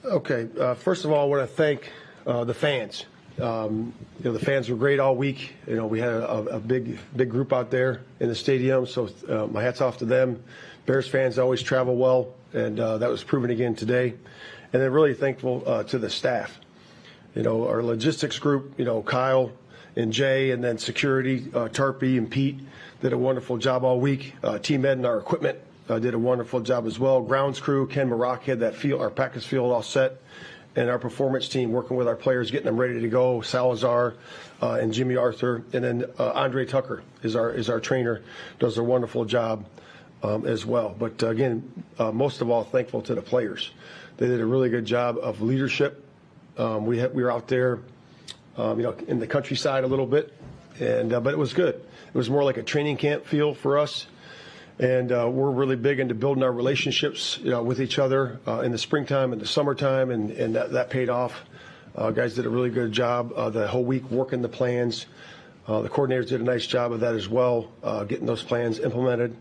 Okay. First of all, I want to thank the fans. The fans were great all week. We had a big group out there in the stadium, so my hat's off to them. Bears fans always travel well, and that was proven again today. And then really thankful to the staff. Our logistics group, Kyle and Jay, and then security, Tarpey and Pete did a wonderful job all week. Team Ed and our equipment did a wonderful job as well. Grounds crew, Ken Marock had that field, our practice field all set. And our performance team working with our players, getting them ready to go. Salazar and Jimmy Arthur, and then Andre Tucker is our trainer, does a wonderful job as well. But again, most of all, thankful to the players. They did a really good job of leadership. We were out there, in the countryside a little bit, and but it was good. It was more like a training camp feel for us. And we're really big into building our relationships, with each other in the springtime and the summertime, and that paid off. Guys did a really good job the whole week working the plans. The coordinators did a nice job of that as well, getting those plans implemented.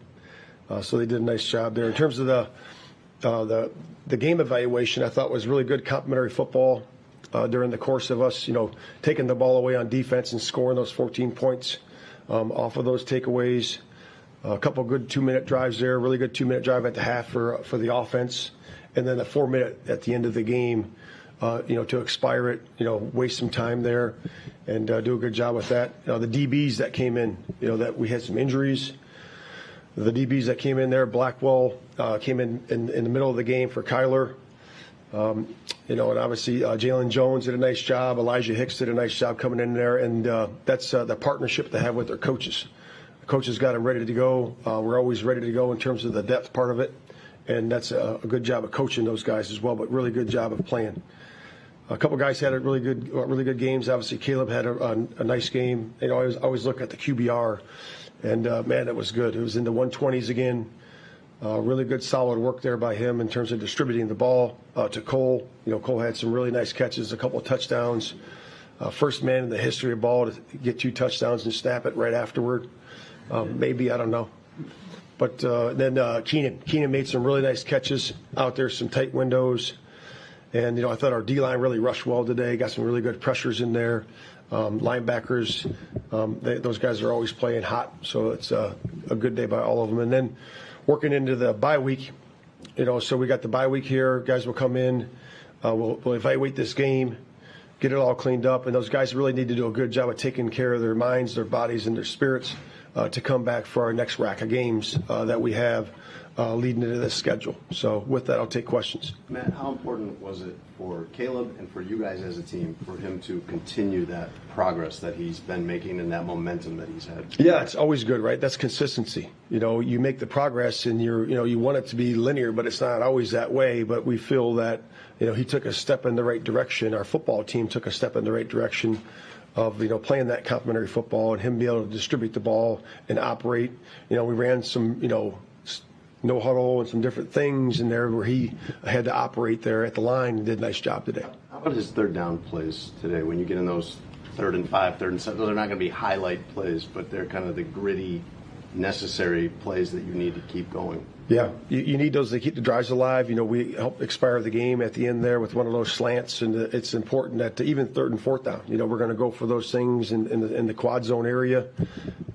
So they did a nice job there. In terms of the game evaluation, I thought was really good complementary football during the course of us, taking the ball away on defense and scoring those 14 points off of those takeaways. A couple of good 2-minute drives there, really good 2-minute drive at the half for the offense, and then a 4-minute at the end of the game, to expire it, waste some time there and do a good job with that. The DBs that came in, that we had some injuries. The DBs that came in there, Blackwell came in the middle of the game for Kyler. And obviously Jalen Jones did a nice job. Elijah Hicks did a nice job coming in there, and that's the partnership they have with their coaches. The coaches got them ready to go. We're always ready to go in terms of the depth part of it, and that's a good job of coaching those guys as well, but really good job of playing. A couple guys had really good games. Obviously, Caleb had a nice game. I always look at the QBR, and man, it was good. It was in the 120s again. Really good, solid work there by him in terms of distributing the ball to Cole. Cole had some really nice catches, a couple of touchdowns. First man in the history of ball to get 2 touchdowns and snap it right afterward. Maybe, I don't know. But then Keenan made some really nice catches out there, some tight windows. And, I thought our D-line really rushed well today, got some really good pressures in there. Linebackers, those guys are always playing hot, so it's a good day by all of them. And then working into the bye week, so we got the bye week here. Guys will come in, we'll evaluate this game, get it all cleaned up. And those guys really need to do a good job of taking care of their minds, their bodies, and their spirits to come back for our next rack of games that we have leading into this schedule. So with that, I'll take questions. Matt, how important was it for Caleb and for you guys as a team for him to continue that progress that he's been making and that momentum that he's had? Yeah, it's always good, right? That's consistency. You make the progress and you want it to be linear, but it's not always that way. But we feel that, he took a step in the right direction. Our football team took a step in the right direction of playing that complementary football and him being able to distribute the ball and operate. We ran some no huddle and some different things in there where he had to operate there at the line and did a nice job today. How about his third down plays today? When you get in those 3rd and 5, 3rd and 7, those are not going to be highlight plays, but they're kind of the gritty, necessary plays that you need to keep going. Yeah, you need those to keep the drives alive. We help expire the game at the end there with one of those slants, and it's important that even 3rd and 4th down, we're going to go for those things in the quad zone area.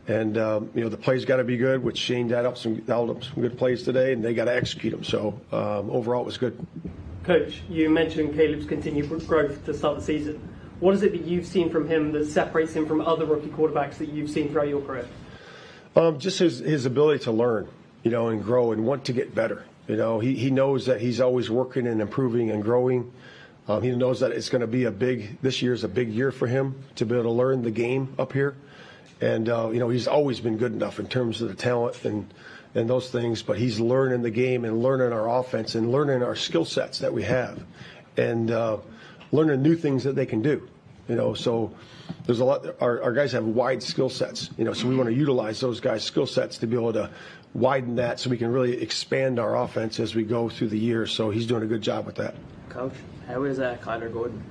And, the plays got to be good, which Shane dialed up some good plays today, and they got to execute them. So overall, it was good. Coach, you mentioned Caleb's continued growth to start the season. What is it that you've seen from him that separates him from other rookie quarterbacks that you've seen throughout your career? Just his ability to learn, and grow and want to get better. He knows that he's always working and improving and growing. He knows that it's going to be this year's a big year for him to be able to learn the game up here. And, he's always been good enough in terms of the talent and those things, but he's learning the game and learning our offense and learning our skill sets that we have and learning new things that they can do. So there's a lot. Our guys have wide skill sets, so we want to utilize those guys' skill sets to be able to widen that so we can really expand our offense as we go through the year. So he's doing a good job with that. Coach, how is Kyler Gordon?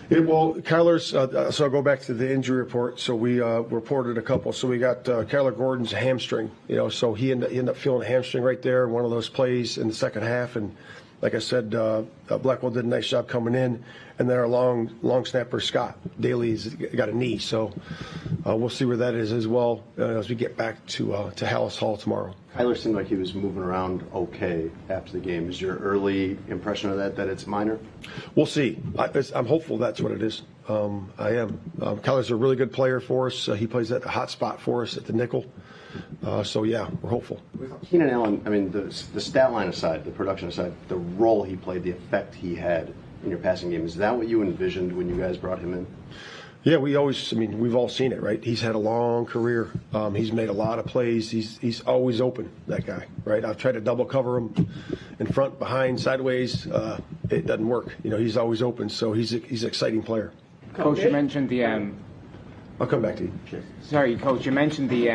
Kyler's, so I'll go back to the injury report. So we reported a couple. So we got Kyler Gordon's hamstring, so he ended up feeling a hamstring right there in one of those plays in the second half. And like I said, Blackwell did a nice job coming in, and then our long snapper Scott Daly's got a knee, so we'll see where that is as well as we get back to Hallis Hall tomorrow. Kyler seemed like he was moving around okay after the game. Is your early impression of that it's minor? We'll see. I'm hopeful that's what it is. I am. Kyler's a really good player for us. He plays at the hot spot for us at the nickel. So, yeah, we're hopeful. Keenan Allen, I mean, the stat line aside, the production aside, the role he played, the effect he had in your passing game, is that what you envisioned when you guys brought him in? Yeah, we've all seen it, right? He's had a long career. He's made a lot of plays. He's always open, that guy, right? I've tried to double cover him in front, behind, sideways. It doesn't work. He's always open, so he's an exciting player. Coach, you mentioned the I'll come back to you. Sorry, Coach, you mentioned the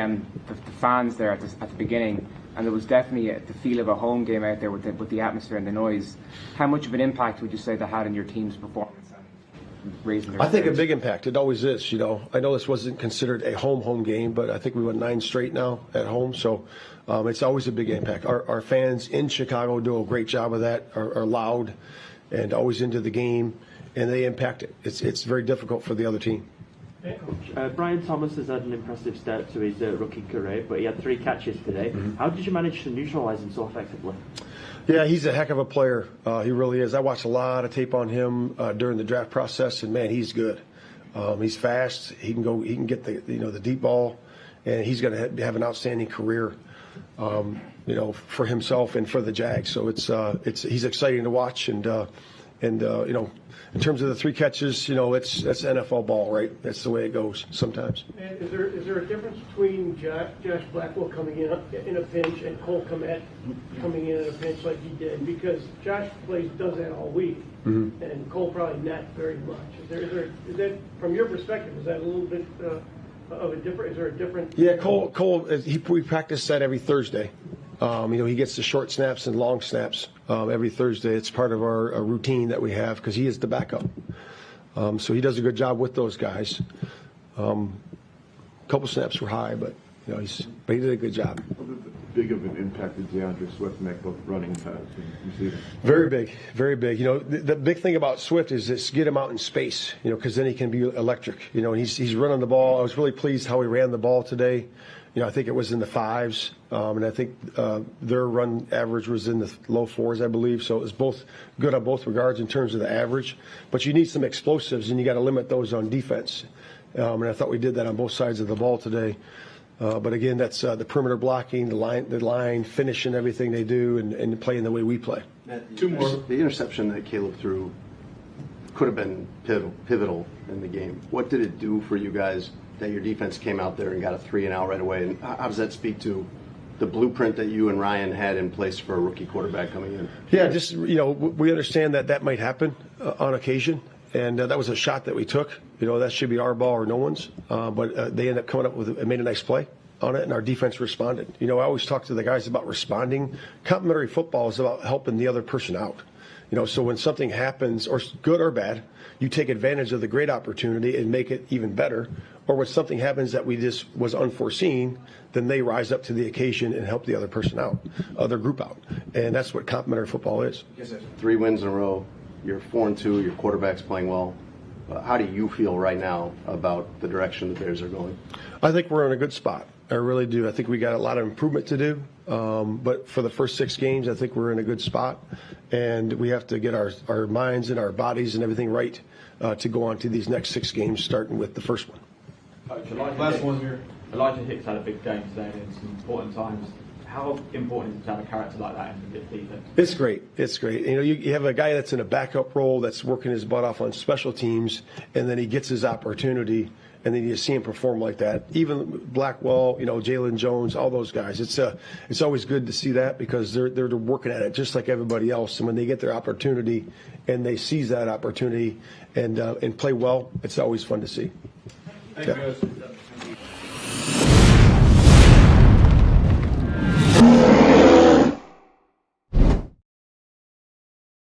fans there at the beginning, and there was definitely the feel of a home game out there with the atmosphere and the noise. How much of an impact would you say that had on your team's performance and raising their I think a spirits? big impact. It always is. I know this wasn't considered a home game, but I think we won 9 straight now at home, so it's always a big impact. Our fans in Chicago do a great job of that. Are loud and always into the game, and they impact it. It's very difficult for the other team. Brian Thomas has had an impressive start to his rookie career, but he had 3 catches today. Mm-hmm. How did you manage to neutralise him so effectively? Yeah, he's a heck of a player. He really is. I watched a lot of tape on him during the draft process, and man, he's good. He's fast. He can get the deep ball, and he's going to have an outstanding career. For himself and for the Jags. So he's exciting to watch, and in terms of the 3 catches, that's NFL ball, right? That's the way it goes sometimes. And is there a difference between Josh Blackwell coming in a pinch and Cole Kmet coming in a pinch like he did? Because Josh does that all week, and Cole probably not very much. Is that from your perspective? Is that a little bit of a different? Is there a different? Yeah, Cole. We practice that every Thursday. He gets the short snaps and long snaps every Thursday. It's part of our routine that we have because he is the backup. So he does a good job with those guys. A couple snaps were high, but he did a good job. How big of an impact did DeAndre Swift make both running pass and receiving? Very big, very big. The big thing about Swift is just get him out in space, because then he can be electric. And he's running the ball. I was really pleased how he ran the ball today. I think it was in the 5s, and I think their run average was in the low 4s, I believe. So it was both good on both regards in terms of the average. But you need some explosives, and you got to limit those on defense. And I thought we did that on both sides of the ball today. But again, that's the perimeter blocking, the line, finishing everything they do, and playing the way we play. Two more. The interception that Caleb threw could have been pivotal in the game. What did it do for you guys that your defense came out there and got a 3-and-out right away? And how does that speak to the blueprint that you and Ryan had in place for a rookie quarterback coming in? Yeah, just, we understand that might happen on occasion. And that was a shot that we took. That should be our ball or no one's. But they ended up coming up with and made a nice play on it, and our defense responded. I always talk to the guys about responding. Complementary football is about helping the other person out. So when something happens, or good or bad, you take advantage of the great opportunity and make it even better. Or when something happens that was unforeseen, then they rise up to the occasion and help the other person out, other group out. And that's what complementary football is. 3 wins in a row. You're 4-2. Your quarterback's playing well. How do you feel right now about the direction the Bears are going? I think we're in a good spot. I really do. I think we got a lot of improvement to do. But for the first 6 games, I think we're in a good spot. And we have to get our minds and our bodies and everything right to go on to these next 6 games, starting with the first one. Last one here. Elijah Hicks had a big game today in some important times. How important is it to have a character like that in the defense? It's great. It's great. You have a guy that's in a backup role that's working his butt off on special teams, and then he gets his opportunity, and then you see him perform like that. Even Blackwell, Jalen Jones, all those guys. It's always good to see that because they're working at it just like everybody else. And when they get their opportunity and they seize that opportunity and play well, it's always fun to see. Thank you.